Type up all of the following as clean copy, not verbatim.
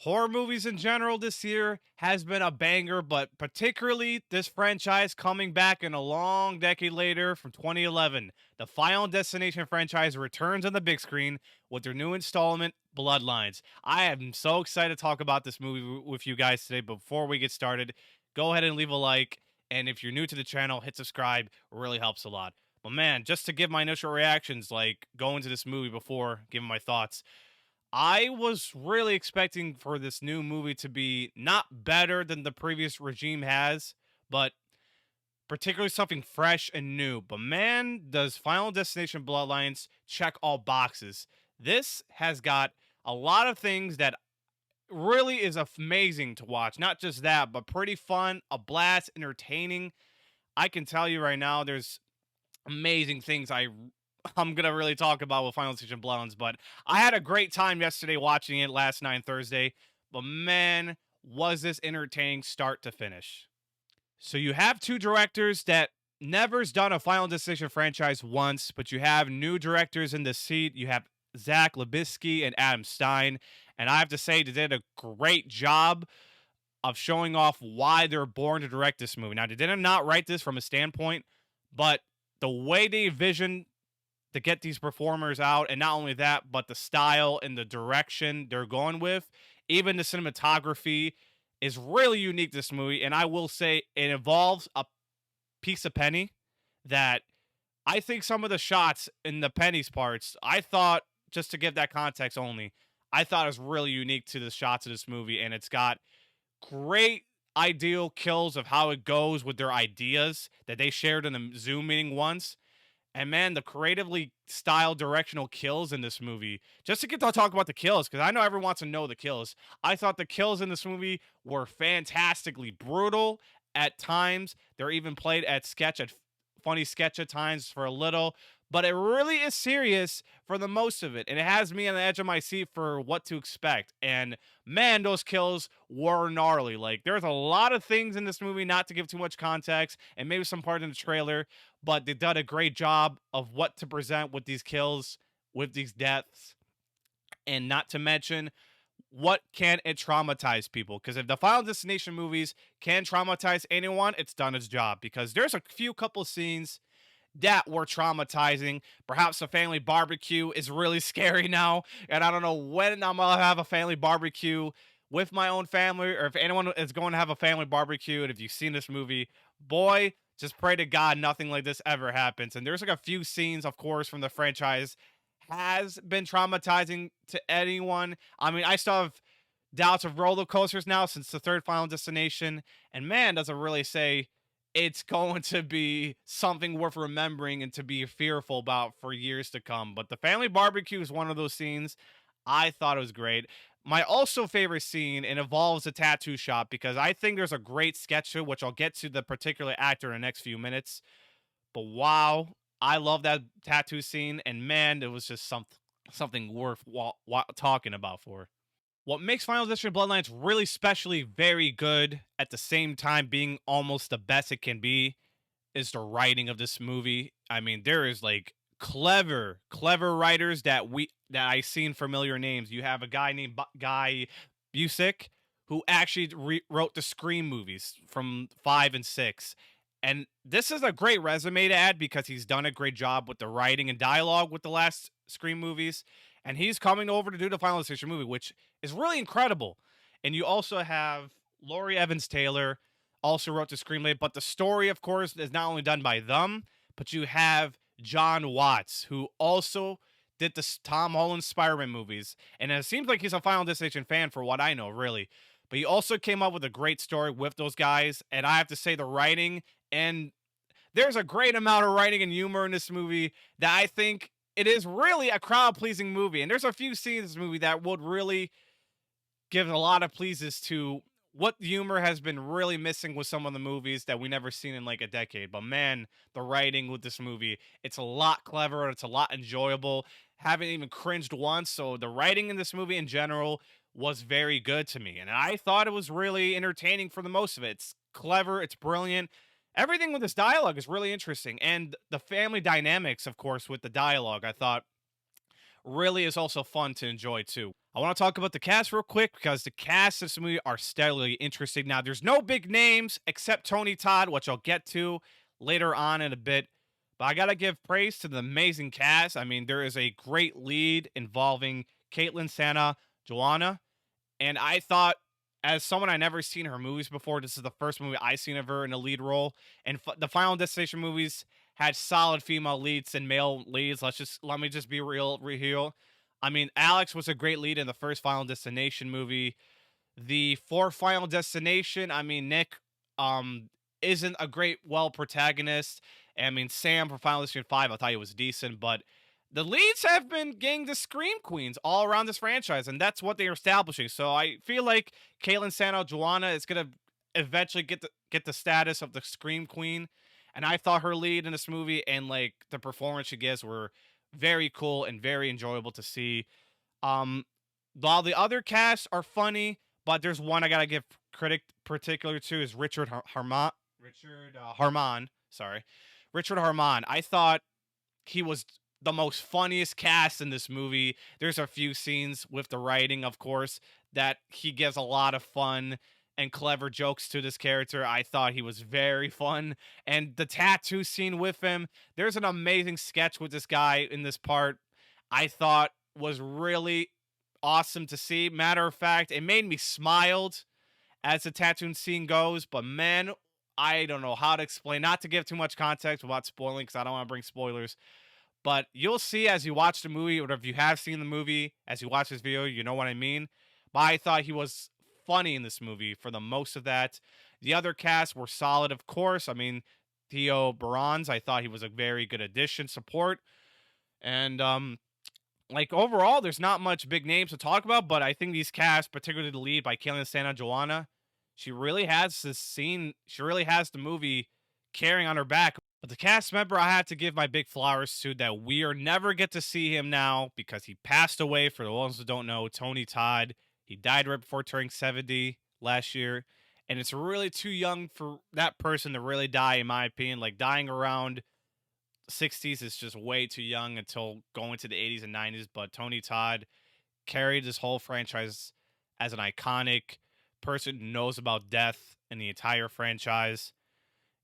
Horror movies in general this year has been a banger, but particularly this franchise coming back in a long decade later from 2011. The Final Destination franchise returns on the big screen with their new installment, Bloodlines. I am so excited to talk about this movie with you guys today. Before we get started, go ahead and leave a like. And if you're new to the channel, hit subscribe. It really helps a lot. But man, just to give my initial reactions, like going to this movie before giving my thoughts, I was really expecting for this new movie to be not better than the previous regime has, but particularly something fresh and new. But man, does Final Destination Bloodlines check all boxes. This has got a lot of things that really is amazing to watch. Not just that, but pretty fun, a blast, entertaining. I can tell you right now, there's amazing things I'm gonna really talk about with Final Destination Bloodlines, but I had a great time yesterday watching it last night Thursday. But man, was this entertaining start to finish. So you have two directors that never's done a Final Destination franchise once, but you have new directors in the seat. You have Zach Libisky and Adam Stein, and I have to say they did a great job of showing off why they're born to direct this movie. Now, they did not write this from a standpoint, but the way they vision to get these performers out, and not only that, but the style and the direction they're going with, even the cinematography is really unique. This movie, and I will say it involves a piece of penny that I think some of the shots in the pennies parts, I thought, just to give that context only, I thought it was really unique to the shots of this movie, and it's got great ideal kills of how it goes with their ideas that they shared in the Zoom meeting once. And man, the creatively styled directional kills in this movie, just to get to talk about the kills, because I know everyone wants to know the kills. I thought the kills in this movie were fantastically brutal at times. They're even played at funny sketch at times for a little, but it really is serious for the most of it. And it has me on the edge of my seat for what to expect. And man, those kills were gnarly. Like, there's a lot of things in this movie, not to give too much context, and maybe some part in the trailer, but they done a great job of what to present with these kills, with these deaths, and not to mention what can it traumatize people. Because if the Final Destination movies can traumatize anyone, it's done its job. Because there's a few couple scenes that were traumatizing. Perhaps a family barbecue is really scary now, and I don't know when I'm gonna have a family barbecue with my own family, or if anyone is going to have a family barbecue. And if you've seen this movie, boy, just pray to God nothing like this ever happens. And there's like a few scenes, of course, from the franchise has been traumatizing to anyone. I mean, I still have doubts of roller coasters now since the third Final Destination, and man, does it really say it's going to be something worth remembering and to be fearful about for years to come. But the family barbecue is one of those scenes. I thought it was great. My also favorite scene, it involves a tattoo shop, because I think there's a great sketch to it, which I'll get to the particular actor in the next few minutes. But wow, I love that tattoo scene, and man, it was just something worth talking about for. What makes Final Destination Bloodlines really specially very good at the same time being almost the best it can be is the writing of this movie. I mean, there is like clever writers that I seen familiar names. You have a guy named Guy Busick who actually wrote the Scream movies from 5 and 6. And this is a great resume to add, because he's done a great job with the writing and dialogue with the last Scream movies. And he's coming over to do the Final Destination movie, which is really incredible. And you also have Laurie Evans Taylor, also wrote the screenplay, but the story, of course, is not only done by them, but you have John Watts, who also did the Tom Holland Spider-Man movies. And it seems like he's a Final Destination fan for what I know, really. But he also came up with a great story with those guys. And I have to say, the writing, and there's a great amount of writing and humor in this movie that I think it is really a crowd-pleasing movie. And there's a few scenes in this movie that would really give a lot of pleases to what humor has been really missing with some of the movies that we never seen in like a decade. But man, the writing with this movie, it's a lot clever and it's a lot enjoyable. Haven't even cringed once. So the writing in this movie in general was very good to me. And I thought it was really entertaining for the most of it. It's clever, it's brilliant. Everything with this dialogue is really interesting. And the family dynamics, of course, with the dialogue, I thought really is also fun to enjoy too. I want to talk about the cast real quick because the cast of this movie are steadily interesting. Now, there's no big names except Tony Todd, which I'll get to later on in a bit. But I gotta give praise to the amazing cast. I mean, there is a great lead involving Caitlin Santa Joanna, and I thought, as someone I never seen her movies before, this is the first movie I seen of her in a lead role. And the Final Destination movies had solid female leads and male leads. Let me just be real. I mean, Alex was a great lead in the first Final Destination movie. The fourth Final Destination, I mean, Nick isn't a great protagonist. I mean, Sam for Final Destination 5, I thought he was decent, but the leads have been getting the scream queens all around this franchise, and that's what they're establishing. So I feel like Caitlin Santa Joanna is gonna eventually get the status of the scream queen. And I thought her lead in this movie and like the performance she gives were very cool and very enjoyable to see. Um, while the other casts are funny, but there's one I gotta give critic particular to is Harmon. Sorry, Richard Harmon. I thought he was the most funniest cast in this movie. There's a few scenes with the writing, of course, that he gives a lot of fun and clever jokes to this character. I thought he was very fun. And the tattoo scene with him, there's an amazing sketch with this guy in this part. I thought was really awesome to see. Matter of fact, it made me smiled as the tattoo scene goes, but man, I don't know how to explain, not to give too much context without spoiling, because I don't want to bring spoilers. But you'll see as you watch the movie, or if you have seen the movie, as you watch this video, you know what I mean. But I thought he was funny in this movie for the most of that. The other cast were solid, of course. I mean, Theo Barons, I thought he was a very good addition, support. And like overall, there's not much big names to talk about, but I think these casts, particularly the lead by Caitlin Santa Joanna, she really has this scene. She really has the movie carrying on her back. But the cast member I had to give my big flowers to that we are never get to see him now because he passed away. For the ones who don't know, Tony Todd. He died right before turning 70 last year. And it's really too young for that person to really die, in my opinion. Like dying around 60s is just way too young until going to the 80s and 90s. But Tony Todd carried this whole franchise as an iconic person who knows about death in the entire franchise.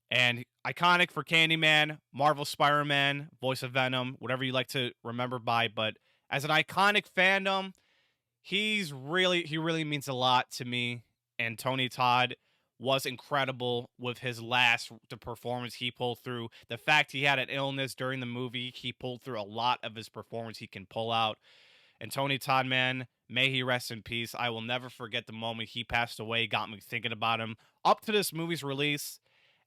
And iconic for Candyman, Marvel Spider-Man, voice of Venom, whatever you like to remember by. But as an iconic fandom, he really means a lot to me. And Tony Todd was incredible with the performance he pulled through. The fact he had an illness during the movie, he pulled through a lot of his performance he can pull out. And Tony Todd, man, may he rest in peace. I will never forget the moment he passed away, got me thinking about him up to this movie's release.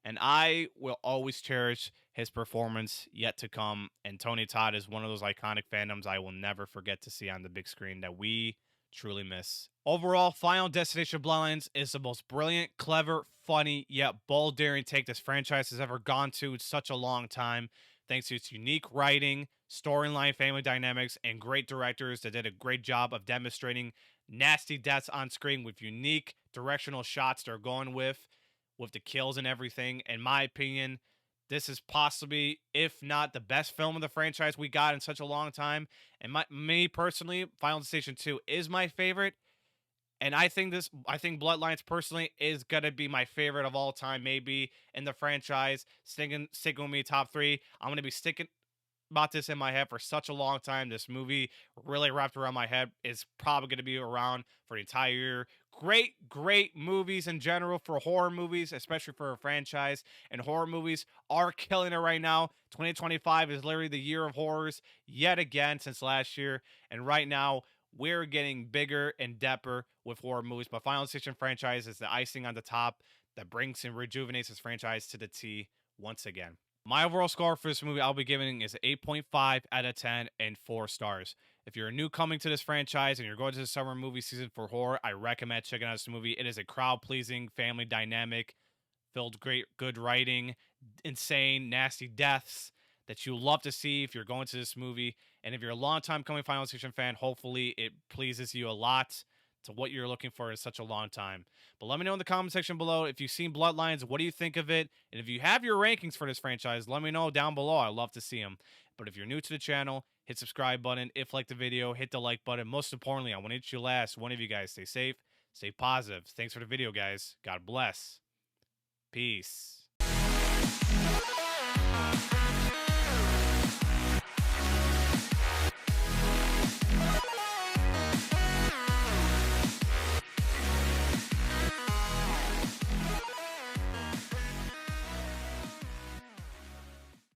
And I will always cherish his performance yet to come. And Tony Todd is one of those iconic fandoms I will never forget to see on the big screen that we truly miss. Overall, Final Destination Bloodlines is the most brilliant, clever, funny, yet bold, daring take this franchise has ever gone to in such a long time. Thanks to its unique writing, storyline, family dynamics, and great directors that did a great job of demonstrating nasty deaths on screen with unique directional shots they're going with the kills and everything. In my opinion, this is possibly, if not the best film of the franchise we got in such a long time. And me personally, Final Destination 2 is my favorite. And I think Bloodlines personally is gonna be my favorite of all time, maybe in the franchise. Sticking with me top 3. I'm gonna be sticking about this in my head for such a long time. This movie really wrapped around my head. Is probably going to be around for the entire year. Great movies in general for horror movies, especially for a franchise. And horror movies are killing it right now. 2025 is literally the year of horrors yet again since last year. And right now, we're getting bigger and depper with horror movies. But Final Destination franchise is the icing on the top that brings and rejuvenates this franchise to the T once again. My overall score for this movie I'll be giving is 8.5 out of 10 and 4 stars. If you're new coming to this franchise and you're going to the summer movie season for horror, I recommend checking out this movie. It is a crowd-pleasing, family dynamic, filled good writing, insane, nasty deaths that you love to see if you're going to this movie. And if you're a long-time coming Final Destination fan, hopefully it pleases you a lot to what you're looking for in such a long time. But let me know in the comment section below if you've seen Bloodlines, what do you think of it? And if you have your rankings for this franchise, let me know down below. I'd love to see them. But if you're new to the channel, hit subscribe button. If like the video, hit the like button. Most importantly, I want to hit you last. One of you guys stay safe, stay positive. Thanks for the video, guys. God bless. Peace.